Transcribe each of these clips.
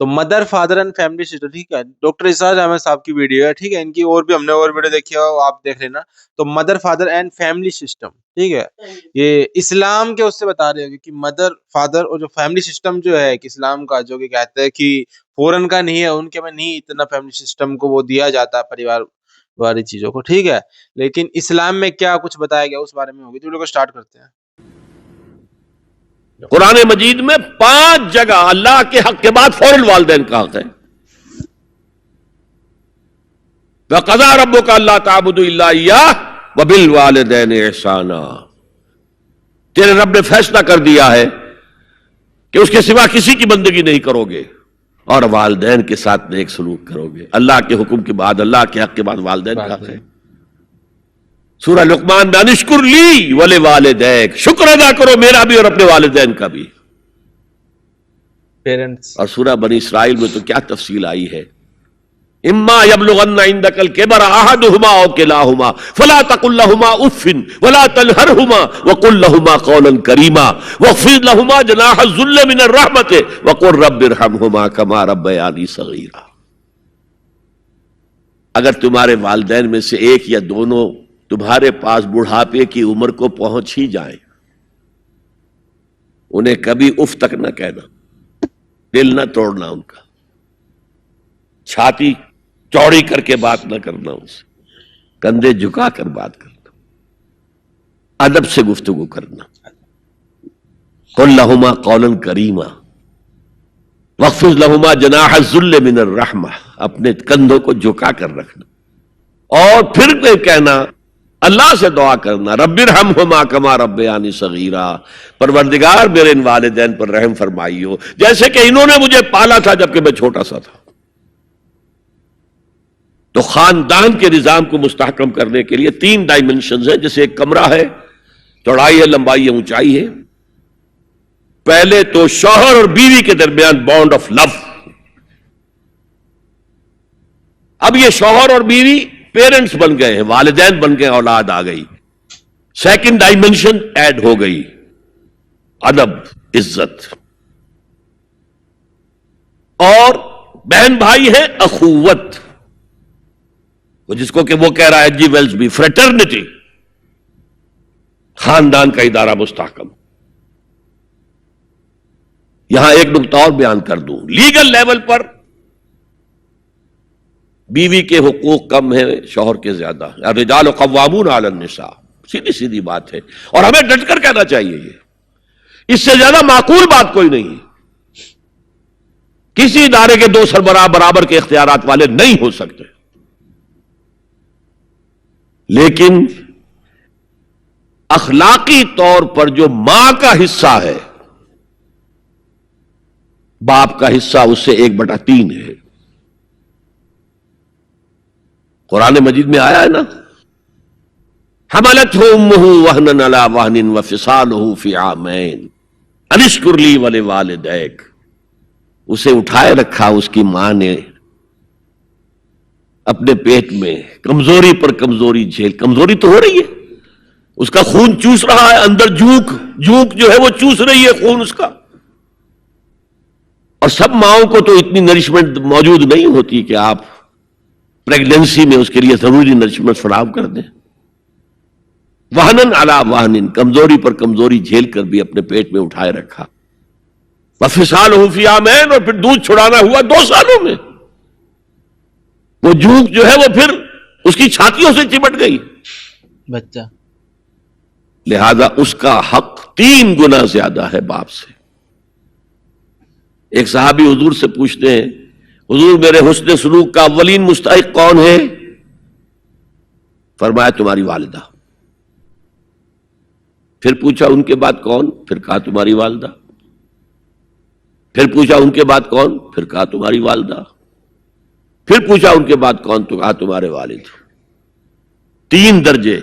تو mother father and family system, ٹھیک ہے، ڈاکٹر اسراج احمد صاحب کی ویڈیو ہے، ٹھیک ہے، ان کی اور بھی ہم نے اور ویڈیو دیکھی ہے، آپ دیکھ لینا. تو mother father and family system, ٹھیک ہے، یہ اسلام کے اس سے بتا رہے ہیں کہ مدر فادر اور جو فیملی سسٹم جو ہے کہ اسلام کا، جو کہ کہتے ہیں کہ فورن کا نہیں ہے، ان کے میں نہیں اتنا فیملی سسٹم کو وہ دیا جاتا ہے، پریوار والی چیزوں کو، ٹھیک ہے، لیکن اسلام میں کیا کچھ بتایا گیا اس بارے میں ہوگی. تو لوگ سٹارٹ کرتے ہیں. قرآن مجید میں 5 جگہ اللہ کے حق کے بعد فوراً والدین کا حق ہے. وَقَضَىٰ رَبُّكَ أَلَّا تَعْبُدُوا إِلَّا إِيَّاهُ وَبِالْوَالِدَيْنِ إِحْسَانًا. تیرے رب نے فیصلہ کر دیا ہے کہ اس کے سوا کسی کی بندگی نہیں کرو گے اور والدین کے ساتھ نیک سلوک کرو گے. اللہ کے حکم کے بعد، اللہ کے حق کے بعد والدین کا حق ہے. سورہ لقمان میں انشکر لی ولوالدیک، شکر ادا کرو میرا بھی اور اپنے والدین کا بھی. پیرنٹس. اور سورہ بنی اسرائیل میں تو کیا تفصیل آئی ہے. اما یبلغن عندک الکبر احدہما او کلاہما فلا تقل لهما اف ولا تنہرہما وقل لهما قولا کریما واخفض لهما جناح الذل من الرحمۃ وقل رب ارحمہما کما ربیانی صغیرا. اگر تمہارے والدین میں سے ایک یا دونوں تمہارے پاس بڑھاپے کی عمر کو پہنچ ہی جائیں، انہیں کبھی اف تک نہ کہنا، دل نہ توڑنا ان کا، چھاتی چوڑی کر کے بات نہ کرنا، ان سے کندھے جھکا کر بات کرنا، ادب سے گفتگو کرنا. قل لہما قولا کریما واخفض لہما جناح الذل من الرحمہ، اپنے کندھوں کو جھکا کر رکھنا. اور پھر کہنا، اللہ سے دعا کرنا، رب ارحمہما کما ربیانی صغیرا، پروردگار میرے ان والدین پر رحم فرمائیو جیسے کہ انہوں نے مجھے پالا تھا جبکہ میں چھوٹا سا تھا. تو خاندان کے نظام کو مستحکم کرنے کے لیے 3 ڈائمنشنز ہیں. جیسے ایک کمرہ ہے، چوڑائی ہے، لمبائی ہے، اونچائی ہے. پہلے تو شوہر اور بیوی کے درمیان بانڈ آف لو. اب یہ شوہر اور بیوی پیرنٹس بن گئے ہیں، والدین بن گئے، اولاد آ گئی. سیکنڈ ڈائمنشن ایڈ ہو گئی، ادب، عزت. اور بہن بھائی ہے، اخوت، جس کو کہ وہ کہہ رہا ہے جی ویلز بھی، فریٹرنٹی. خاندان کا ادارہ مستحکم. یہاں ایک نقطہ اور بیان کر دوں، لیگل لیول پر بیوی کے حقوق کم ہیں شوہر کے زیادہ. الرجال قوامون علی النساء، سیدھی سیدھی بات ہے، اور ہمیں ڈٹ کر کہنا چاہیے. یہ اس سے زیادہ معقول بات کوئی نہیں. کسی ادارے کے 2 سربراہ برابر کے اختیارات والے نہیں ہو سکتے. لیکن اخلاقی طور پر جو ماں کا حصہ ہے، باپ کا حصہ اس سے 1/3 ہے. قرآن مجید میں آیا ہے نا، حملتہ امہ وہنا علی وہن وفصالہ فی عامین ان اشکر لی ولوالدیک. اسے اٹھائے رکھا اس کی ماں نے اپنے پیٹ میں، کمزوری پر کمزوری جھیل. کمزوری تو ہو رہی ہے، اس کا خون چوس رہا ہے اندر، جھونک جو ہے وہ چوس رہی ہے خون اس کا. اور سب ماؤں کو تو اتنی نرشمنٹ موجود نہیں ہوتی کہ آپ پریگننسی میں اس کے لیے ضروری نرشمنٹ فراہم کر دیں. وہنن علی وہن، کمزوری پر کمزوری جھیل کر بھی اپنے پیٹ میں اٹھائے رکھا. وفصالہ فی عامین، اور پھر دودھ چھڑانا ہوا 2 سالوں میں. وہ جھونک جو ہے وہ پھر اس کی چھاتیوں سے چمٹ گئی بچہ. لہذا اس کا حق 3 گنا زیادہ ہے باپ سے. ایک صحابی حضور سے پوچھتے ہیں، حضور میرے حسن سلوک کا اولین مستحق کون ہے؟ فرمایا تمہاری والدہ. پھر پوچھا ان کے بعد کون؟ پھر کہا تمہاری والدہ. پھر پوچھا ان کے بعد کون؟ پھر کہا تمہاری والدہ. پھر پوچھا ان کے بعد کون؟ تو کہا تمہارے والد. 3 درجے.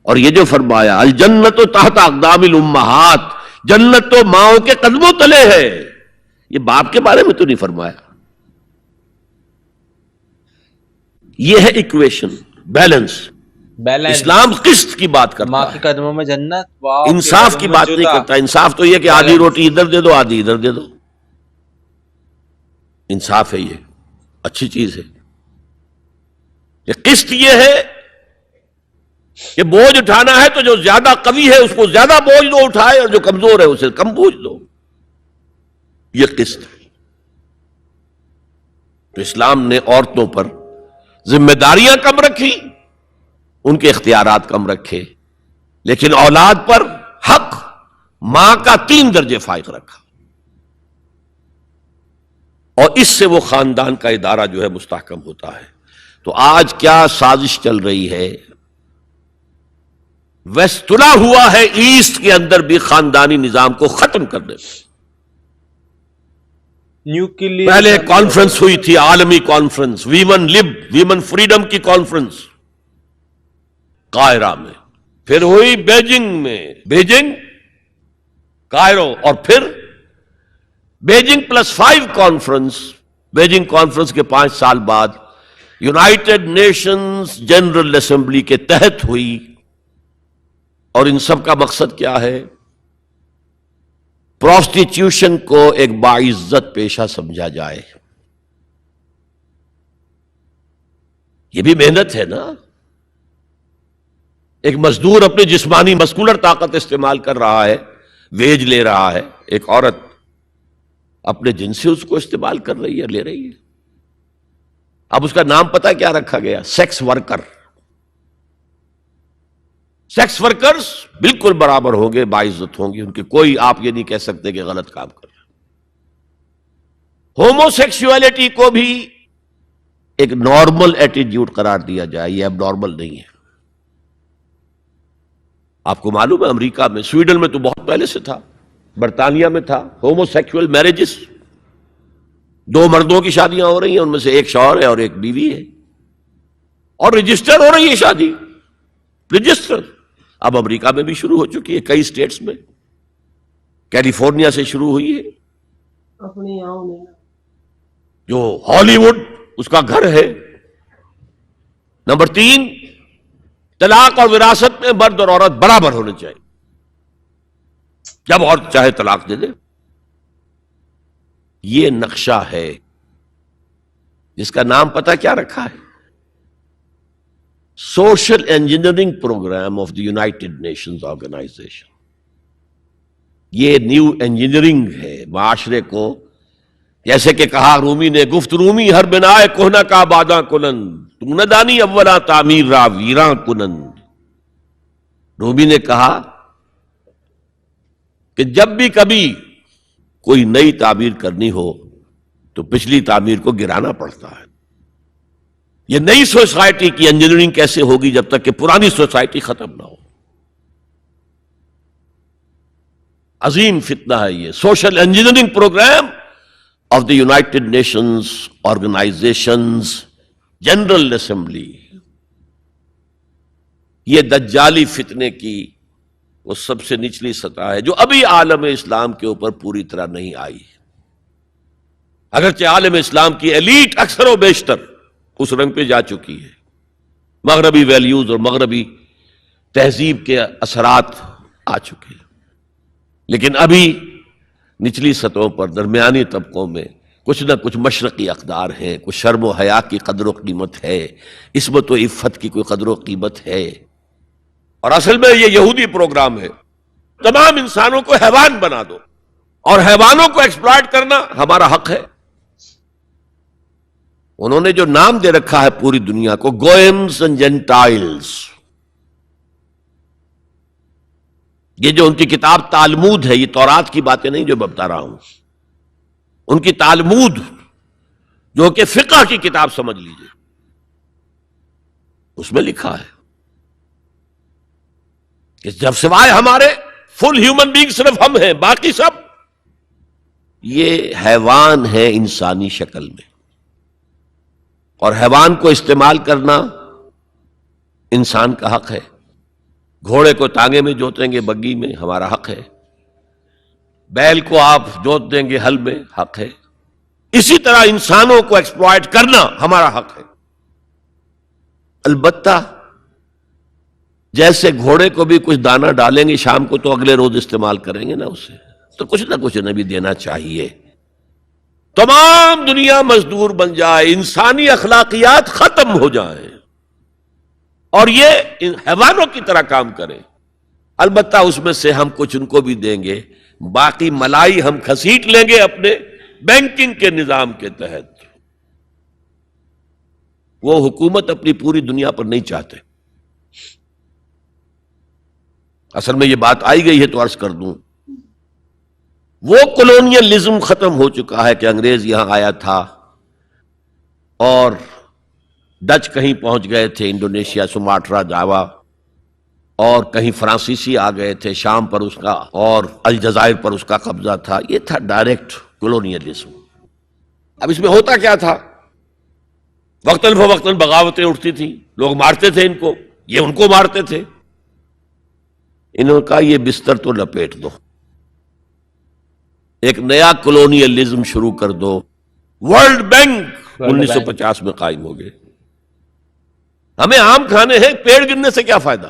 اور یہ جو فرمایا الجنت تحت اقدام الامہات، جنت تو ماؤں کے قدموں تلے ہے، یہ باپ کے بارے میں تو نہیں فرمایا. یہ ہے ایکویشن، بیلنس. اسلام قسط کی بات کرتا ماں کے قدموں میں جنت، انصاف کی بات نہیں کرتا. انصاف تو یہ کہ آدھی روٹی ادھر دے دو آدھی ادھر دے دو. انصاف ہے، یہ اچھی چیز ہے. یہ قسط یہ ہے کہ بوجھ اٹھانا ہے تو جو زیادہ قوی ہے اس کو زیادہ بوجھ دو اٹھائے، اور جو کمزور ہے اسے کم بوجھ دو. یہ قسط ہے. تو اسلام نے عورتوں پر ذمہ داریاں کم رکھی، ان کے اختیارات کم رکھے، لیکن اولاد پر حق ماں کا 3 درجے فائق رکھا. اور اس سے وہ خاندان کا ادارہ جو ہے مستحکم ہوتا ہے. تو آج کیا سازش چل رہی ہے؟ ویسٹ تلا ہوا ہے ایسٹ کے اندر بھی خاندانی نظام کو ختم کرنے میں. نیوکلیر پہلے کانفرنس ہوئی تھی، عالمی کانفرنس، ویمن فریڈم کی کانفرنس قاہرہ میں، پھر ہوئی بیجنگ کائرو، اور پھر بیجنگ +5 کانفرنس. بیجنگ کانفرنس کے 5 سال بعد یونائٹڈ نیشنز جنرل اسمبلی کے تحت ہوئی. اور ان سب کا مقصد کیا ہے؟ پروسٹیٹیوشن کو ایک باعزت پیشہ سمجھا جائے. یہ بھی محنت ہے نا. ایک مزدور اپنی جسمانی مسکولر طاقت استعمال کر رہا ہے، ویج لے رہا ہے. ایک عورت اپنے جنس سے اس کو استعمال کر رہی ہے، لے رہی ہے. اب اس کا نام پتہ کیا رکھا گیا؟ Sex worker. سیکس ورکرز بالکل برابر ہوں گے، باعزت ہوں گے، ان کے کوئی آپ یہ نہیں کہہ سکتے کہ غلط کام کر رہے. ہومو سیکسولیٹی کو بھی ایک نارمل ایٹیٹیوڈ قرار دیا جائے، یہ اب نارمل نہیں ہے. آپ کو معلوم ہے امریکہ میں، سویڈن میں تو بہت پہلے سے تھا، برطانیہ میں تھا، ہومو سیکسول میرجز. 2 مردوں کی شادیاں ہو رہی ہیں، ان میں سے ایک شوہر ہے اور ایک بیوی ہے، اور رجسٹر ہو رہی ہے شادی، رجسٹر. اب امریکہ میں بھی شروع ہو چکی ہے، کئی اسٹیٹس میں. کیلیفورنیا سے شروع ہوئی ہے، جو ہالی ووڈ اس کا گھر ہے. نمبر 3، طلاق اور وراثت میں مرد اور عورت برابر ہونے چاہیے. جب عورت چاہے طلاق دے دے. یہ نقشہ ہے جس کا نام پتہ کیا رکھا ہے؟ Social engineering programme of the United Nations organisation. یہ نیو انجینئرنگ ہے معاشرے کو. جیسے کہ کہا رومی نے، گفت رومی ہر بنائے کوہنا کا باداں کنن، تو نہ دانی اولا تعمیر را ویراں کنن. رومی نے کہا کہ جب بھی کبھی کوئی نئی تعمیر کرنی ہو تو پچھلی تعمیر کو گرانا پڑتا ہے. یہ نئی سوسائٹی کی انجینئرنگ کیسے ہوگی جب تک کہ پرانی سوسائٹی ختم نہ ہو؟ عظیم فتنہ ہے یہ social engineering programme of the United Nations organisations General Assembly. یہ دجالی فتنے کی وہ سب سے نچلی سطح ہے جو ابھی عالم اسلام کے اوپر پوری طرح نہیں آئی. اگرچہ عالم اسلام کی ایلیٹ اکثر و بیشتر اس رنگ پہ جا چکی ہے، مغربی ویلیوز اور مغربی تہذیب کے اثرات آ چکے ہیں، لیکن ابھی نچلی سطحوں پر درمیانی طبقوں میں کچھ نہ کچھ مشرقی اقدار ہیں، کچھ شرم و حیا کی قدر و قیمت ہے، عصمت و عفت کی کوئی قدر و قیمت ہے. اور اصل میں یہ یہودی پروگرام ہے، تمام انسانوں کو حیوان بنا دو، اور حیوانوں کو ایکسپلائٹ کرنا ہمارا حق ہے. انہوں نے جو نام دے رکھا ہے پوری دنیا کو، گوئمز اینڈ جینٹائلز. یہ جو ان کی کتاب تالمود ہے، یہ تورات کی باتیں نہیں جو میں بتا رہا ہوں، ان کی تالمود جو کہ فقہ کی کتاب سمجھ لیجئے، اس میں لکھا ہے کہ جب سوائے ہمارے فل ہیومن بینگ صرف ہم ہیں، باقی سب یہ حیوان ہے انسانی شکل میں. اور حیوان کو استعمال کرنا انسان کا حق ہے. گھوڑے کو ٹانگے میں جوتیں گے بگی میں، ہمارا حق ہے. بیل کو آپ جوت دیں گے ہل میں، حق ہے. اسی طرح انسانوں کو ایکسپلائٹ کرنا ہمارا حق ہے. البتہ جیسے گھوڑے کو بھی کچھ دانہ ڈالیں گے شام کو تو اگلے روز استعمال کریں گے نا اسے، تو کچھ نہ کچھ انہیں بھی دینا چاہیے. تمام دنیا مزدور بن جائے، انسانی اخلاقیات ختم ہو جائیں اور یہ حیوانوں کی طرح کام کریں، البتہ اس میں سے ہم کچھ ان کو بھی دیں گے، باقی ملائی ہم کھسیٹ لیں گے اپنے بینکنگ کے نظام کے تحت۔ وہ حکومت اپنی پوری دنیا پر نہیں چاہتے۔ اصل میں یہ بات آئی گئی ہے تو عرض کر دوں، وہ کولونیلزم ختم ہو چکا ہے کہ انگریز یہاں آیا تھا اور ڈچ کہیں پہنچ گئے تھے، انڈونیشیا، سماٹرا، جاوا، اور کہیں فرانسیسی آ گئے تھے شام پر اس کا، اور الجزائر پر اس کا قبضہ تھا۔ یہ تھا ڈائریکٹ کولونیلزم۔ اب اس میں ہوتا کیا تھا؟ وقتاً فوقتاً بغاوتیں اٹھتی تھیں، لوگ مارتے تھے ان کو، یہ ان کو مارتے تھے۔ انہوں نے کہا یہ بستر تو لپیٹ دو، ایک نیا کولونیلزم شروع کر دو۔ ورلڈ بینک 1950 میں قائم ہو گئے۔ ہمیں آم کھانے ہیں، پیڑ گرنے سے کیا فائدہ؟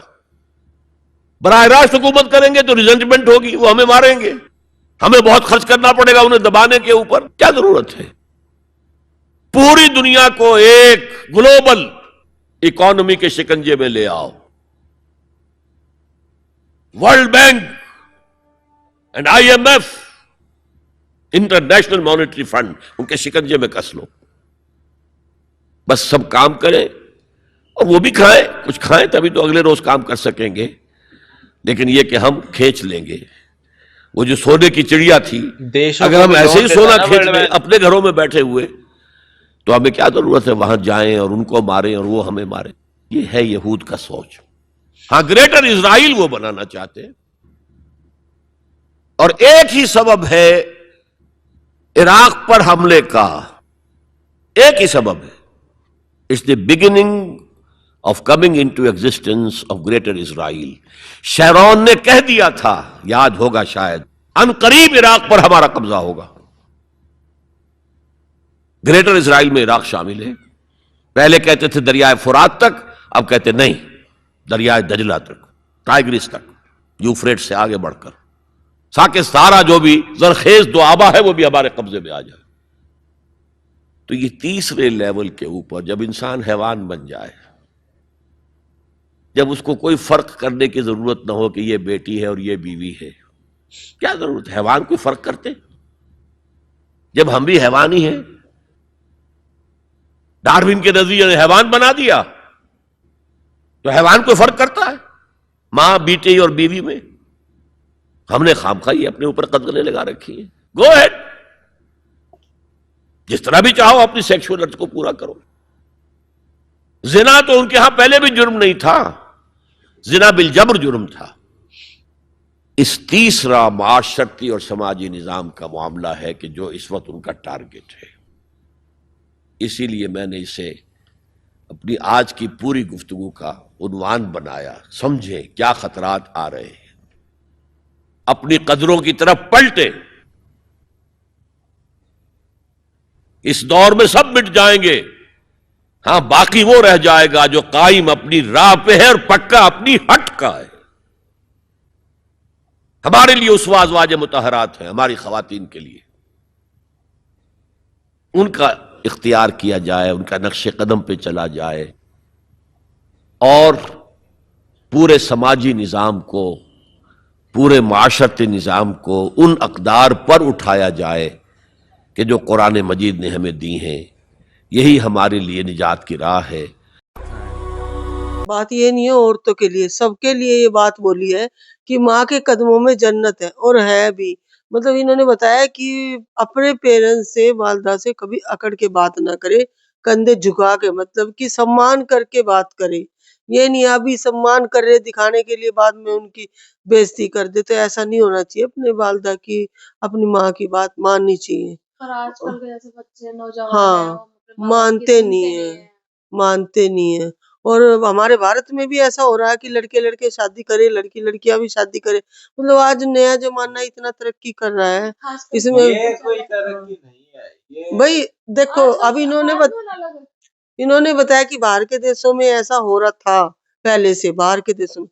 براہ راست حکومت کریں گے تو ریزنٹمنٹ ہوگی، وہ ہمیں ماریں گے، ہمیں بہت خرچ کرنا پڑے گا انہیں دبانے کے اوپر۔ کیا ضرورت ہے؟ پوری دنیا کو ایک گلوبل اکانومی کے شکنجے میں لے آؤ، world bank and IMF، international monetary fund, ان کے شکنجے میں کس لو، بس سب کام کریں اور وہ بھی کھائیں، کچھ کھائیں تبھی تو اگلے روز کام کر سکیں گے۔ لیکن یہ کہ ہم کھینچ لیں گے، وہ جو سونے کی چڑیا تھی، اگر ہم ایسے ہی سونا کھینچ لیں اپنے گھروں میں بیٹھے ہوئے تو ہمیں کیا ضرورت ہے وہاں جائیں اور ان کو ماریں اور وہ ہمیں ماریں؟ یہ ہے یہود کا سوچ۔ ہاں، گریٹر اسرائیل وہ بنانا چاہتے ہیں، اور ایک ہی سبب ہے عراق پر حملے کا، ایک ہی سبب ہے، it's the beginning of coming into existence of greater Israel۔ Sharon نے کہہ دیا تھا، یاد ہوگا شاید، ان قریب عراق پر ہمارا قبضہ ہوگا۔ گریٹر اسرائیل میں عراق شامل ہے۔ پہلے کہتے تھے دریائے فرات تک، اب کہتے نہیں، دریائے دجلہ تک، ٹائگرس تک، یوفریٹ سے آگے بڑھ کر تاکہ سارا جو بھی زرخیز دوآبا ہے وہ بھی ہمارے قبضے میں آ جائے۔ تو یہ تیسرے لیول کے اوپر جب انسان حیوان بن جائے، جب اس کو کوئی فرق کرنے کی ضرورت نہ ہو کہ یہ بیٹی ہے اور یہ بیوی ہے، کیا ضرورت ہے؟ حیوان کوئی فرق کرتے؟ جب ہم بھی حیوان ہی ہیں، ڈاروین کے نظریے نے حیوان بنا دیا، تو حیوان کوئی فرق کرتا ہے ماں بیٹی اور بیوی میں؟ ہم نے خامخواہ اپنے اوپر قدغنیں لگا رکھی ہیں۔ گو ہیڈ، جس طرح بھی چاہو اپنی سیکشول ارتھ کو پورا کرو۔ زنا تو ان کے ہاں پہلے بھی جرم نہیں تھا، زنا بالجبر جرم تھا۔ اس تیسرا معاشرتی اور سماجی نظام کا معاملہ ہے کہ جو اس وقت ان کا ٹارگٹ ہے۔ اسی لیے میں نے اسے اپنی آج کی پوری گفتگو کا عنوان بنایا، سمجھیں کیا خطرات آ رہے ہیں، اپنی قدروں کی طرف پلٹیں۔ اس دور میں سب مٹ جائیں گے، ہاں باقی وہ رہ جائے گا جو قائم اپنی راہ پہ ہے اور پکا اپنی ہٹ کا ہے۔ ہمارے لیے اسوہ ازواج مطہرات ہیں، ہماری خواتین کے لیے، ان کا اختیار کیا جائے، ان کا نقش قدم پہ چلا جائے، اور پورے سماجی نظام کو، پورے معاشرتی نظام کو ان اقدار پر اٹھایا جائے کہ جو قرآن مجید نے ہمیں دی ہیں۔ یہی ہمارے لیے نجات کی راہ ہے۔ بات یہ نہیں ہے عورتوں کے لیے، سب کے لیے یہ بات بولی ہے کہ ماں کے قدموں میں جنت ہے، اور ہے بھی۔ مطلب انہوں نے بتایا کہ اپنے پیرنٹس سے، والدہ سے کبھی اکڑ کے بات نہ کرے، کندھے جھکا کے، مطلب کہ سمان کر کے بات کرے۔ یہ نہیں ابھی سمان کر رہے دکھانے کے لیے بعد میں ان کی بےزتی کر دے، تو ایسا نہیں ہونا چاہیے۔ اپنے والدہ کی، اپنی ماں کی بات ماننی چاہیے۔ اور آج کل کے جیسے بچے نوجوان ہاں، ہیں، وہ مطلب ماں باپ کی مانتے سنتے نہیں ہیں، مانتے نہیں ہیں۔ اور ہمارے بھارت میں بھی ایسا ہو رہا ہے کہ لڑکے لڑکے شادی کرے، لڑکی لڑکیاں بھی شادی کرے۔ مطلب آج نیا زمانہ اتنا ترقی کر رہا ہے، خاص کر اس میں یہ کوئی ترقی نہیں ہے، یہ بھائی دیکھو، اب انہوں نے بتایا کہ باہر کے دیشوں میں ایسا ہو رہا تھا پہلے سے، باہر کے دیشوں میں